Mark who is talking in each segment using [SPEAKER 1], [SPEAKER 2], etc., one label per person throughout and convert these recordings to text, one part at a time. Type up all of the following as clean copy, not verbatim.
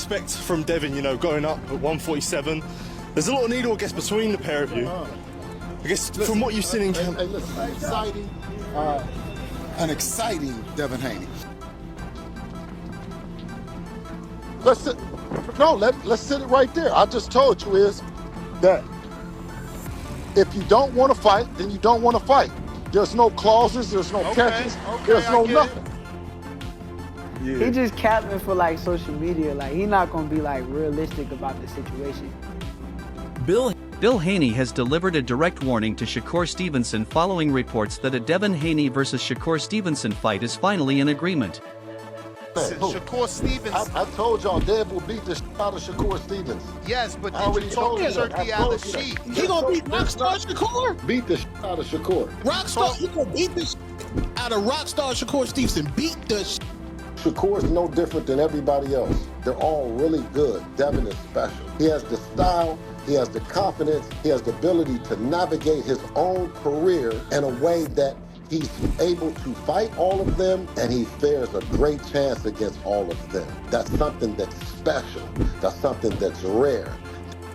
[SPEAKER 1] respect from Devin, you know, going up at 147. There's a lot of needle, I guess, between the pair of you. I guess from what you've seen in camp.
[SPEAKER 2] Hey, listen, an exciting Devin Haney. Let's sit it right there. I just told you is that if you don't want to fight, then you don't want to fight. There's no clauses, there's no catches, there's no nothing.
[SPEAKER 3] Yeah. He just capping for like social media. Like he not gonna be like realistic about the situation.
[SPEAKER 4] Bill Haney has delivered a direct warning to Shakur Stevenson following reports that a Devin Haney versus Shakur Stevenson fight is finally in agreement.
[SPEAKER 5] Shakur Stevenson.
[SPEAKER 2] I told y'all Dev will beat the shit out of Shakur Stevenson.
[SPEAKER 5] Yes, but did you talk to turkey out of the sheet?
[SPEAKER 6] He gonna beat Rockstar Shakur?
[SPEAKER 2] Beat the shit out of Shakur.
[SPEAKER 6] Rockstar, he gonna beat the shit out of Rockstar Shakur Stevenson. Beat the shit.
[SPEAKER 2] Shakur's no different than everybody else. They're all really good. Devin is special. He has the style, he has the confidence, he has the ability to navigate his own career in a way that he's able to fight all of them, and he fares a great chance against all of them. That's something that's special. That's something that's rare.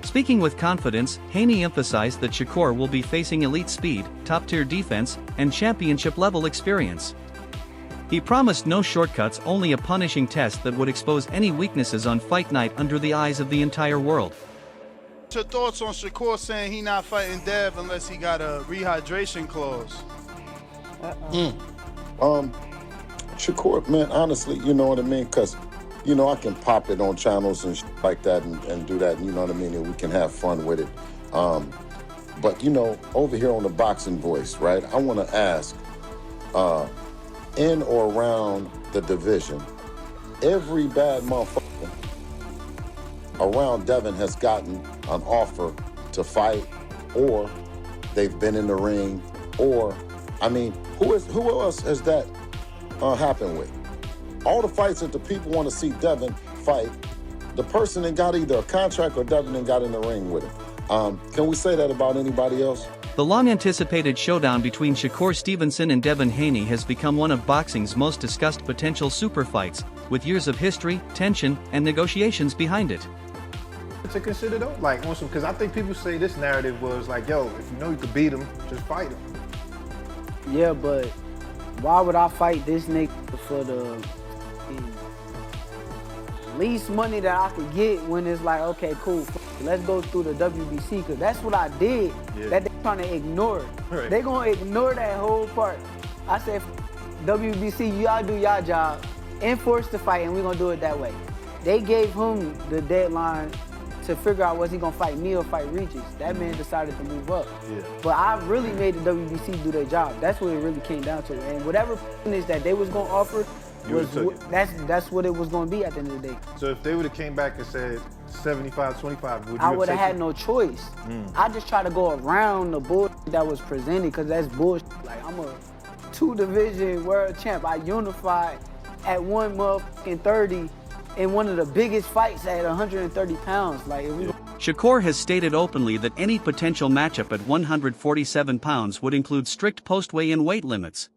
[SPEAKER 4] Speaking with confidence, Haney emphasized that Shakur will be facing elite speed, top-tier defense, and championship-level experience. He promised no shortcuts, only a punishing test that would expose any weaknesses on fight night under the eyes of the entire world.
[SPEAKER 5] What's your thoughts on Shakur saying he not fighting Dev unless he got a rehydration clause?
[SPEAKER 2] Shakur, man, honestly, you know what I mean? Because, you know, I can pop it on channels and like that and do that, you know what I mean? And we can have fun with it. But, you know, over here on the Boxing Voice, right, I want to ask, in or around the division, every bad motherfucker around Devin has gotten an offer to fight, or they've been in the ring, or, I mean, who else has that happened with? All the fights that the people want to see Devin fight, the person that got either a contract or Devin and got in the ring with him. Can we say that about anybody else?
[SPEAKER 4] The long-anticipated showdown between Shakur Stevenson and Devin Haney has become one of boxing's most discussed potential super fights, with years of history, tension, and negotiations behind it.
[SPEAKER 7] To consider though, like, because I think people say this narrative was like, yo, if you know you could beat him, just fight him.
[SPEAKER 3] Yeah, but why would I fight this nigga for the least money that I could get when it's like, okay, cool, let's go through the WBC, because that's what I did, that they trying to ignore. Right. They gonna ignore that whole part. I said, WBC, y'all do y'all job, enforce the fight, and we're gonna do it that way. They gave him the deadline to figure out was he gonna fight me or fight Regis. That man decided to move up. Yeah. But I really made the WBC do their job. That's what it really came down to. And whatever is that they was gonna offer, that's what it was gonna be at the end of the day.
[SPEAKER 7] So if they would have came back and said 75-25, would you
[SPEAKER 3] I would have had no choice. I just try to go around the bullshit that was presented, because that's bullshit. Like, I'm a 2-division world champ. I unified at 130 in one of the biggest fights at 130 pounds. Like,
[SPEAKER 4] Shakur has stated openly that any potential matchup at 147 pounds would include strict post-weigh-in weight limits.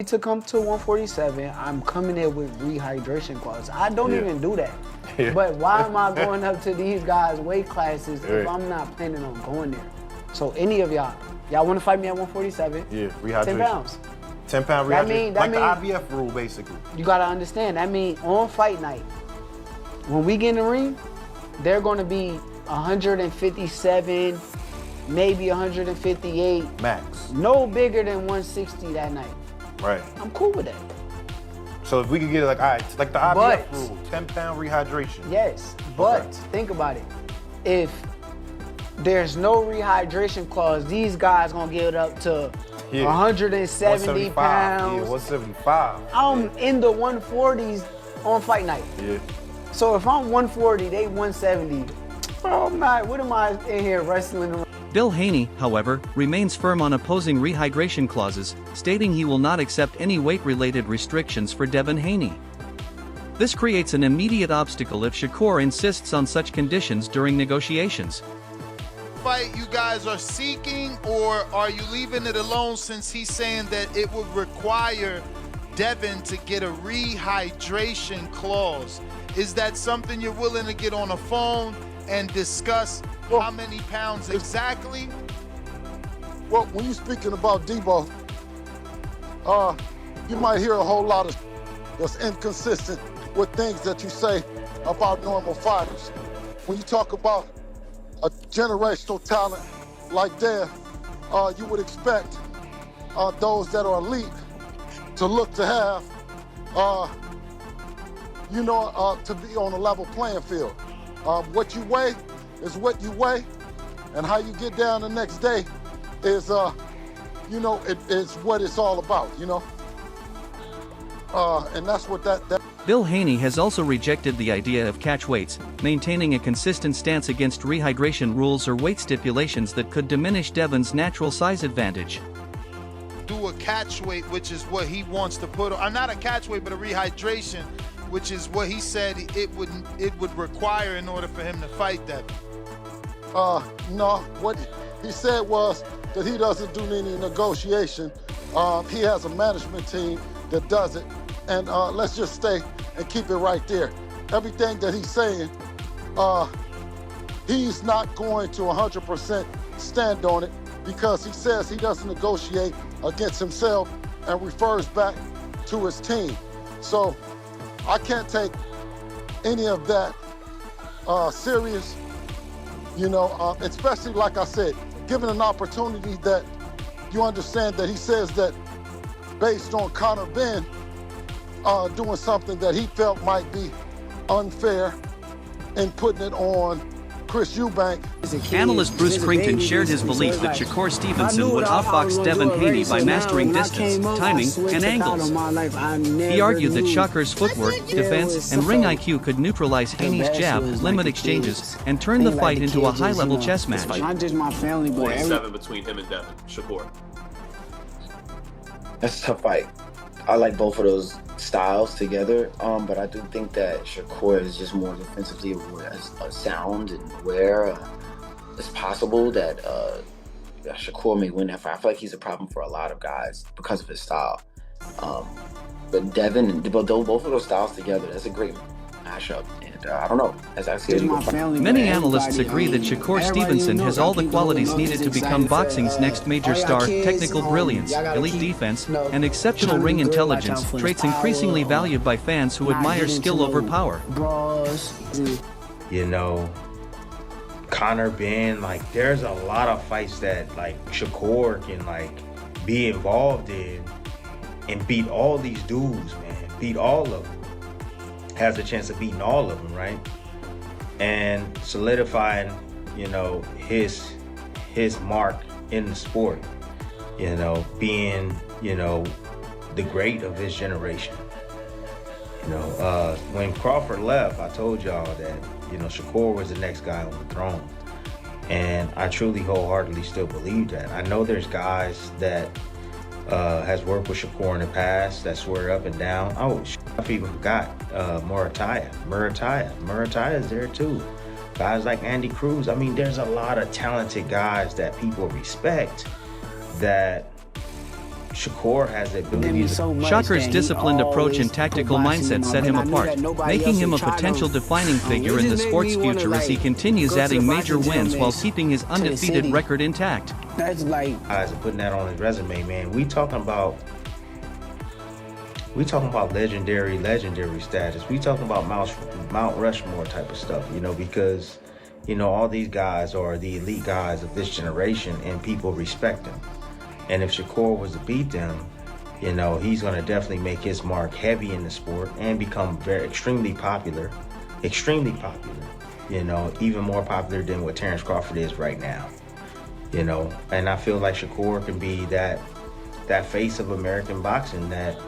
[SPEAKER 3] To come to 147, I'm coming there with rehydration clause. I don't even do that. But why am I going up to these guys' weight classes if I'm not planning on going there? So any of y'all want to fight me at 147?
[SPEAKER 7] Yeah, rehydration.
[SPEAKER 3] 10 pounds.
[SPEAKER 7] 10-pound rehydration. Like the IBF rule, basically.
[SPEAKER 3] You got to understand, that means on fight night, when we get in the ring, they're going to be 157, maybe 158.
[SPEAKER 7] Max.
[SPEAKER 3] No bigger than 160 that night.
[SPEAKER 7] Right.
[SPEAKER 3] I'm cool with that.
[SPEAKER 7] So if we could get it like, all right, like the IBF rule, 10-pound rehydration.
[SPEAKER 3] Yes, but think about it. If there's no rehydration clause, these guys gonna get it up to 170 pounds.
[SPEAKER 7] Yeah, 175.
[SPEAKER 3] I'm in the 140s on fight night.
[SPEAKER 7] Yeah.
[SPEAKER 3] So if I'm 140, they 170. Bro, I'm not, what am I in here wrestling around?
[SPEAKER 4] Bill Haney, however, remains firm on opposing rehydration clauses, stating he will not accept any weight-related restrictions for Devin Haney. This creates an immediate obstacle if Shakur insists on such conditions during negotiations.
[SPEAKER 5] Fight you guys are seeking, or are you leaving it alone since he's saying that it would require Devin to get a rehydration clause? Is that something you're willing to get on a phone and discuss how many pounds exactly?
[SPEAKER 2] Well, when you're speaking about Debo, you might hear a whole lot of that's inconsistent with things that you say about normal fighters. When you talk about a generational talent like Dev, you would expect those that are elite to look to have, to be on a level playing field. What you weigh is what you weigh, and how you get down the next day is, it is what it's all about, and that's what that.
[SPEAKER 4] Bill Haney has also rejected the idea of catch weights, maintaining a consistent stance against rehydration rules or weight stipulations that could diminish Devin's natural size advantage.
[SPEAKER 5] Do a catch weight, which is what he wants to put on. Not a catch weight, but a rehydration, which is what he said it would require in order for him to fight Devin.
[SPEAKER 2] No, what he said was that he doesn't do any negotiation. He has a management team that does it, and let's just stay and keep it right there. Everything that he's saying, he's not going to 100% stand on it, because he says he doesn't negotiate against himself and refers back to his team. So I can't take any of that serious, especially, like I said, given an opportunity that you understand that he says that based on Conor Ben doing something that he felt might be unfair and putting it on Chris Eubank.
[SPEAKER 4] Analyst Bruce Creighton shared his belief that Shakur Stevenson would outbox Devin Haney by mastering distance, timing, and angles. He argued that Shakur's footwork, defense, and ring IQ could neutralize Haney's jab, limit exchanges, and turn the fight into a high-level chess match.
[SPEAKER 8] Not just my family, but 47 between him and Devin. Shakur.
[SPEAKER 9] That's a tough fight. I like both of those styles together, but I do think that Shakur is just more defensively sound and aware. It's possible that Shakur may win that fight. I feel like he's a problem for a lot of guys because of his style. But Devin and both of those styles together, that's a great matchup. And I don't know.
[SPEAKER 4] Many analysts agree that Shakur Stevenson has all the qualities needed to become boxing's next major star: technical brilliance, elite defense, and exceptional ring intelligence, traits increasingly valued by fans who admire skill over power.
[SPEAKER 10] Conor Ben, there's a lot of fights that Shakur can be involved in and beat all these dudes, man. Beat all of them. Has a chance of beating all of them, right? And solidifying, his mark in the sport. Being, the great of his generation. When Crawford left, I told y'all that, Shakur was the next guy on the throne. And I truly wholeheartedly still believe that. I know there's guys that has worked with Shakur in the past that swear up and down. Oh, I even forgot Murataya. Murataya's there too. Guys like Andy Cruz. I mean, there's a lot of talented guys that people respect that Shakur has the ability to.
[SPEAKER 4] Shakur's disciplined approach and tactical mindset set him apart, making him a potential defining figure in the sport's future as he continues adding major wins while keeping his undefeated record intact.
[SPEAKER 9] That's
[SPEAKER 10] guys are putting that on his resume, man. We talking about legendary status. We talking about Mount Rushmore type of stuff, because all these guys are the elite guys of this generation, and people respect them. And if Shakur was to beat them, he's going to definitely make his mark heavy in the sport and become extremely popular, even more popular than what Terrence Crawford is right now. And I feel like Shakur can be that face of American boxing that,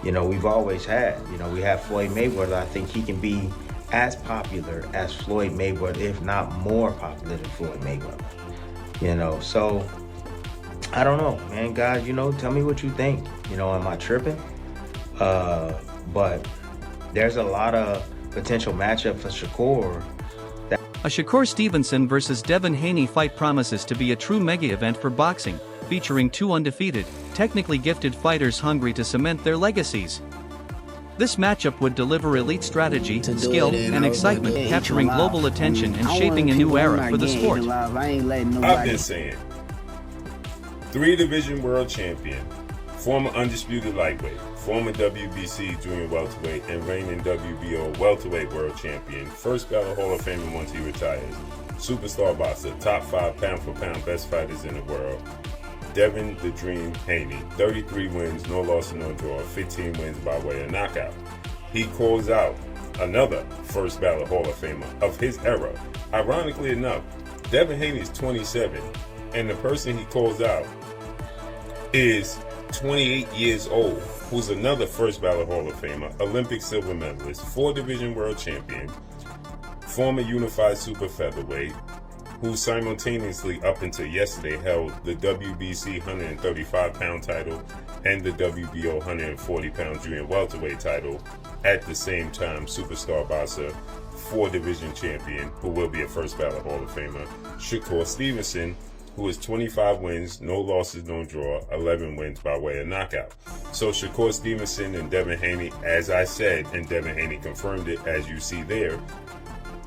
[SPEAKER 10] we've always had. We have Floyd Mayweather. I think he can be as popular as Floyd Mayweather, if not more popular than Floyd Mayweather. So I don't know, man. Guys, tell me what you think. Am I tripping? But there's a lot of potential matchup for Shakur.
[SPEAKER 4] A Shakur Stevenson versus Devin Haney fight promises to be a true mega event for boxing, featuring two undefeated, technically gifted fighters hungry to cement their legacies. This matchup would deliver elite strategy, skill, and excitement, capturing global attention and shaping a new era for the sport.
[SPEAKER 11] I've been saying, 3-division world champion, former undisputed lightweight, former WBC junior welterweight, and reigning WBO welterweight world champion, first ballot Hall of Famer once he retires, superstar boxer, top 5 pound-for-pound best fighters in the world, Devin "The Dream" Haney, 33 wins, no loss and no draw, 15 wins by way of knockout. He calls out another first ballot Hall of Famer of his era. Ironically enough, Devin Haney is 27, and the person he calls out is 28 years old, who's another first ballot Hall of Famer, Olympic silver medalist, 4-division world champion, former unified super featherweight, who simultaneously up until yesterday held the WBC 135-pound title and the WBO 140-pound junior welterweight title. At the same time, superstar boxer, 4-division champion, who will be a first ballot Hall of Famer, Shakur Stevenson, who has 25 wins, no losses, no draw, 11 wins by way of knockout. So Shakur Stevenson and Devin Haney, as I said, and Devin Haney confirmed it as you see there,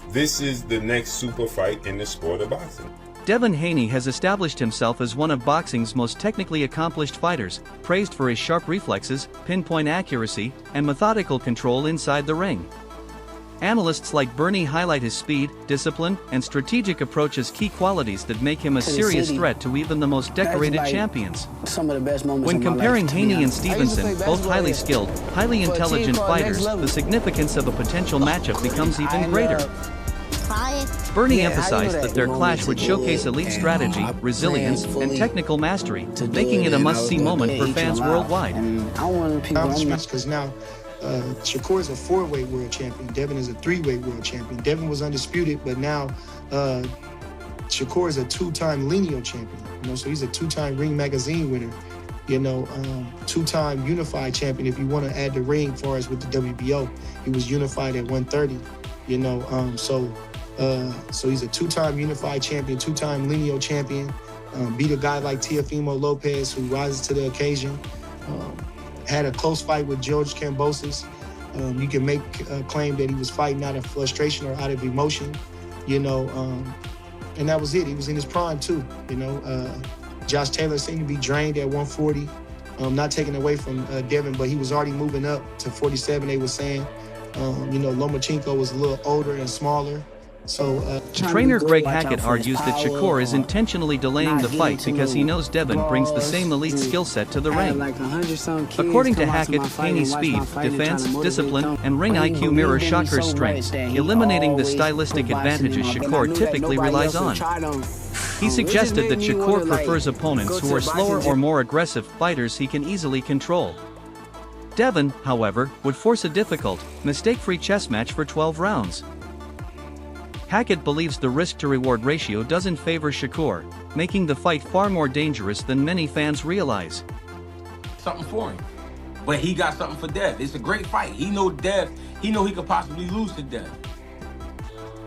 [SPEAKER 11] this is the next super fight in the sport of boxing.
[SPEAKER 4] Devin Haney has established himself as one of boxing's most technically accomplished fighters, praised for his sharp reflexes, pinpoint accuracy, and methodical control inside the ring. Analysts like Bernie highlight his speed, discipline, and strategic approach as key qualities that make him a serious threat to even the most decorated champions.
[SPEAKER 3] Some of the best moments
[SPEAKER 4] When
[SPEAKER 3] of my
[SPEAKER 4] comparing
[SPEAKER 3] life, to be
[SPEAKER 4] Haney and
[SPEAKER 3] honest.
[SPEAKER 4] Stevenson, both highly skilled, highly intelligent fighters, the significance of a potential matchup becomes even greater. Bernie emphasized that their clash would showcase elite strategy, resilience, and technical mastery, making it a must-see moment for fans worldwide.
[SPEAKER 12] Because now Shakur is a 4-weight world champion. Devin is a 3-weight world champion. Devin was undisputed, but now Shakur is a 2-time lineal champion. So he's a 2-time Ring Magazine winner. 2-time unified champion. If you want to add the ring, as far as with the WBO, he was unified at 130. So he's a 2-time unified champion, 2-time lineal champion. Beat a guy like Teofimo Lopez, who rises to the occasion. Had a close fight with George Kambosos. You can make a claim that he was fighting out of frustration or out of emotion, and that was it. He was in his prime too, Josh Taylor seemed to be drained at 140. Not taken away from Devin, but he was already moving up to 47, they were saying. Lomachenko was a little older and smaller. So,
[SPEAKER 4] Trainer Greg Hackett argues that Shakur is intentionally delaying the fight because he knows Devin brings the same elite skill set to the ring. According to Hackett, Haney's speed, defense, discipline, and ring IQ mirror Shakur's strengths, eliminating the stylistic advantages Shakur typically relies on. He suggested that Shakur prefers opponents who are slower or more aggressive fighters he can easily control. Devin, however, would force a difficult, mistake-free chess match for 12 rounds. Hackett believes the risk-to-reward ratio doesn't favor Shakur, making the fight far more dangerous than many fans realize.
[SPEAKER 13] Something for him, but he got something for Dev. It's a great fight. He know Dev. He know he could possibly lose to Dev.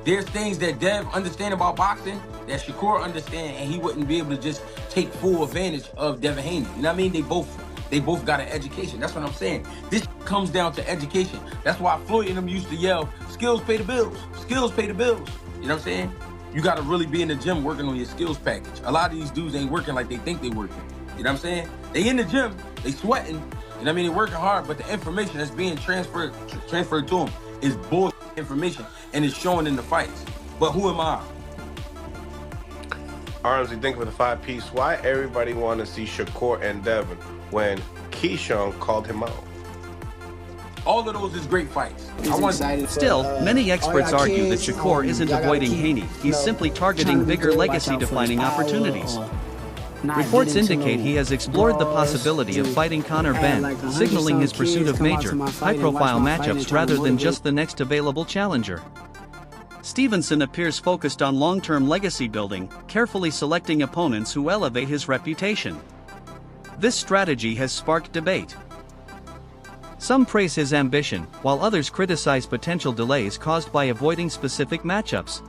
[SPEAKER 13] There's things that Dev understand about boxing that Shakur understand, and he wouldn't be able to just take full advantage of Devin Haney. You know what I mean? They both got an education. That's what I'm saying. This comes down to education. That's why Floyd and them used to yell, skills pay the bills. Skills pay the bills. You know what I'm saying? You got to really be in the gym working on your skills package. A lot of these dudes ain't working like they think they working. You know what I'm saying? They in the gym, they sweating. You know what I mean? They working hard, but the information that's being transferred to them is bullshit information, and it's showing in the fights. But who am I?
[SPEAKER 14] Arms, you think for the 5-piece, why everybody want to see Shakur and Devin when Keyshawn called him out?
[SPEAKER 13] All of those is great fights.
[SPEAKER 4] Still, many experts argue that Shakur isn't avoiding Haney, he's simply targeting bigger legacy-defining opportunities. Reports indicate he has explored the possibility of fighting Conor Benn, signaling his pursuit of major, high-profile matchups rather than just the next available challenger. Stevenson appears focused on long-term legacy building, carefully selecting opponents who elevate his reputation. This strategy has sparked debate. Some praise his ambition, while others criticize potential delays caused by avoiding specific matchups.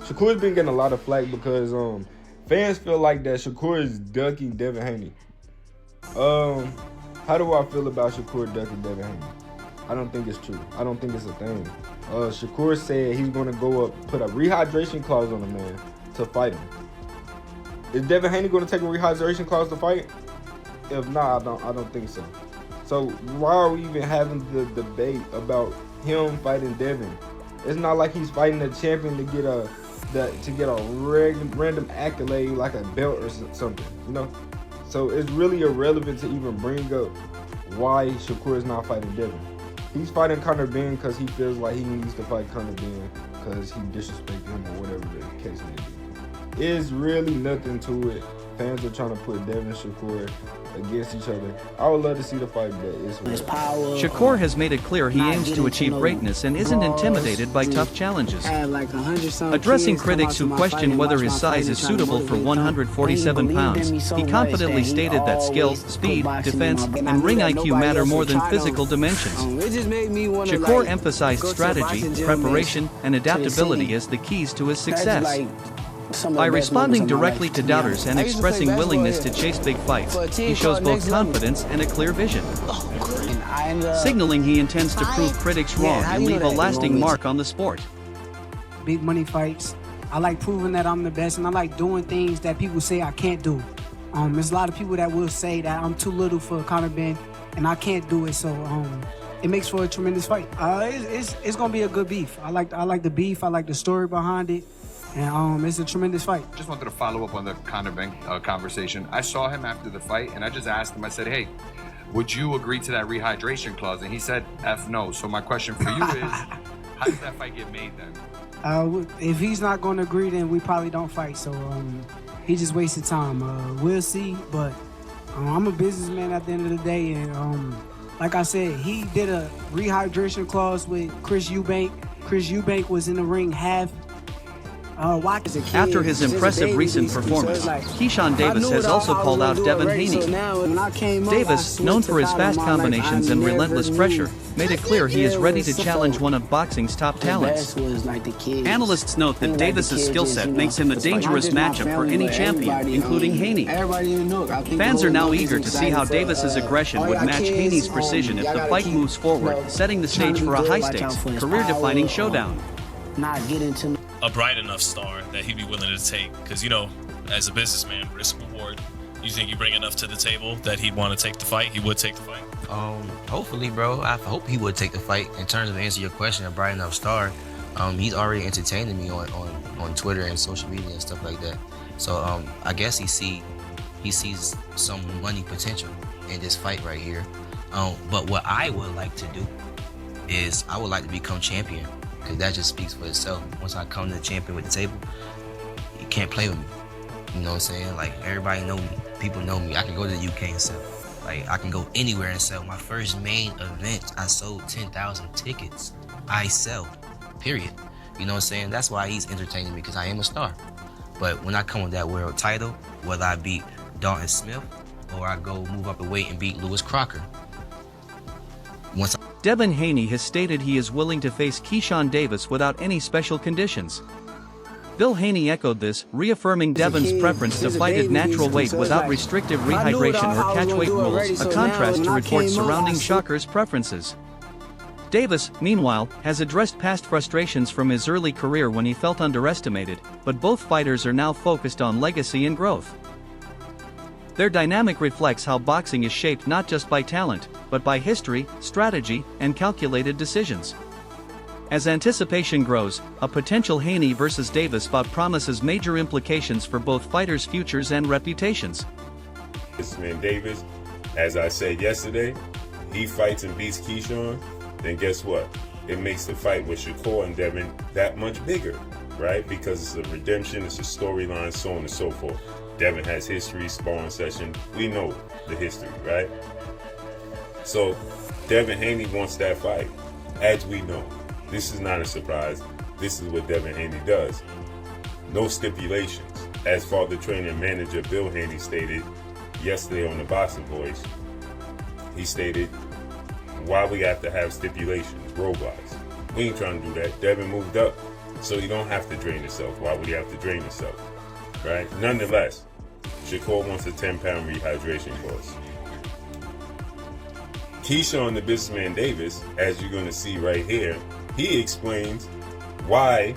[SPEAKER 15] Shakur's been getting a lot of flack because fans feel like that Shakur is ducking Devin Haney. How do I feel about Shakur ducking Devin Haney? I don't think it's true. I don't think it's a thing. Shakur said he's going to go up, put a rehydration clause on the man to fight him. Is Devin Haney going to take a rehydration clause to fight? If not, I don't think so. So why are we even having the debate about him fighting Devin? It's not like he's fighting a champion to get a random accolade like a belt or something, you know? So it's really irrelevant to even bring up why Shakur is not fighting Devin. He's fighting Conor Benn because he feels like he needs to fight Conor Benn because he disrespected him or whatever the case may be. It's really nothing to it. Fans are trying to put Devin and Shakur against each other. I would love to see the fight, but it's
[SPEAKER 4] Shakur has made it clear he aims to achieve greatness and isn't intimidated by tough challenges. Addressing critics who question whether his size is suitable for 147 pounds, he confidently stated that skill, speed, defense, and ring IQ matter more than physical dimensions. Shakur emphasized strategy, preparation, and adaptability as the keys to his success. By responding directly to doubters and expressing willingness to chase big fights, he shows both confidence and a clear vision, signaling he intends to prove critics wrong and leave a lasting mark on the sport.
[SPEAKER 16] Big money fights. I like proving that I'm the best, and I like doing things that people say I can't do. There's a lot of people that will say that I'm too little for Conor Benn, and I can't do it, so it makes for a tremendous fight. It's gonna be a good beef. I like the beef. I like the story behind it. And it's a tremendous fight.
[SPEAKER 17] Just wanted to follow up on the Conor Benn conversation. I saw him after the fight, and I just asked him, I said, hey, would you agree to that rehydration clause? And he said, F no. So my question for you is, how does that fight get made then?
[SPEAKER 16] If he's not going to agree, then we probably don't fight. So he just wasted time. We'll see, but I'm a businessman at the end of the day. And like I said, he did a rehydration clause with Chris Eubank. Chris Eubank was in the ring half.
[SPEAKER 4] After his impressive recent performance, Keyshawn Davis has also called out Devin Haney. Davis, known for his fast combinations and relentless pressure, made it clear he is ready to challenge one of boxing's top talents. Analysts note that Davis's skill set makes him a dangerous matchup for any champion, including Haney. Fans are now eager to see how Davis's aggression would match Haney's precision if the fight moves forward, setting the stage for a high-stakes, career-defining showdown.
[SPEAKER 18] A bright enough star that he'd be willing to take, because, you know, as a businessman, risk reward, you think you bring enough to the table that he'd want to take the fight? He would take the fight?
[SPEAKER 19] Hopefully, bro. I hope he would take the fight. In terms of answering your question, a bright enough star, he's already entertaining me on Twitter and social media and stuff like that. So I guess he sees some money potential in this fight right here. But what I would like to do is I would like to become champion. Because that just speaks for itself. Once I come to the champion with the table, you can't play with me. You know what I'm saying? Like, everybody know me. People know me. I can go to the UK and sell. Like, I can go anywhere and sell. My first main event, I sold 10,000 tickets. I sell, period. You know what I'm saying? That's why he's entertaining me, because I am a star. But when I come with that world title, whether I beat Dalton Smith or I go move up the weight and beat Lewis Crocker,
[SPEAKER 4] Devin Haney has stated he is willing to face Keyshawn Davis without any special conditions. Bill Haney echoed this, reaffirming Devin's preference to fight at natural weight without restrictive rehydration or catchweight rules, a contrast to reports surrounding Shakur's preferences. Davis, meanwhile, has addressed past frustrations from his early career when he felt underestimated, but both fighters are now focused on legacy and growth. Their dynamic reflects how boxing is shaped not just by talent, but by history, strategy, and calculated decisions. As anticipation grows, a potential Haney versus Davis bout promises major implications for both fighters' futures and reputations.
[SPEAKER 11] This man Davis, as I said yesterday, he fights and beats Keyshawn, then guess what? It makes the fight with Shakur and Devin that much bigger, right? Because it's a redemption, it's a storyline, so on and so forth. Devin has history, sparring session. We know the history, right? So Devin Haney wants that fight, as we know. This is not a surprise. This is what Devin Haney does. No stipulations. As father trainer and manager Bill Haney stated yesterday on the Boxing Voice, he stated, why we have to have stipulations, roadblocks. We ain't trying to do that. Devin moved up, so he don't have to drain himself. Why would he have to drain himself? Right? Nonetheless, Shakur wants a 10-pound rehydration clause. Keyshawn the Businessman Davis, as you're going to see right here, he explains why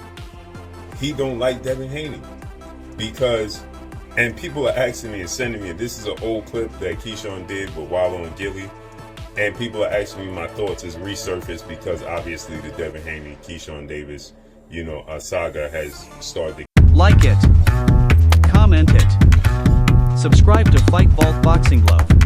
[SPEAKER 11] he don't like Devin Haney. Because, and people are asking me and sending me, this is an old clip that Keyshawn did with Wallow and Gilly, and people are asking me my thoughts as resurfaced because obviously the Devin Haney, Keyshawn Davis, you know, saga has started.
[SPEAKER 4] Like it, comment it, subscribe to Fight Vault Boxing Glove.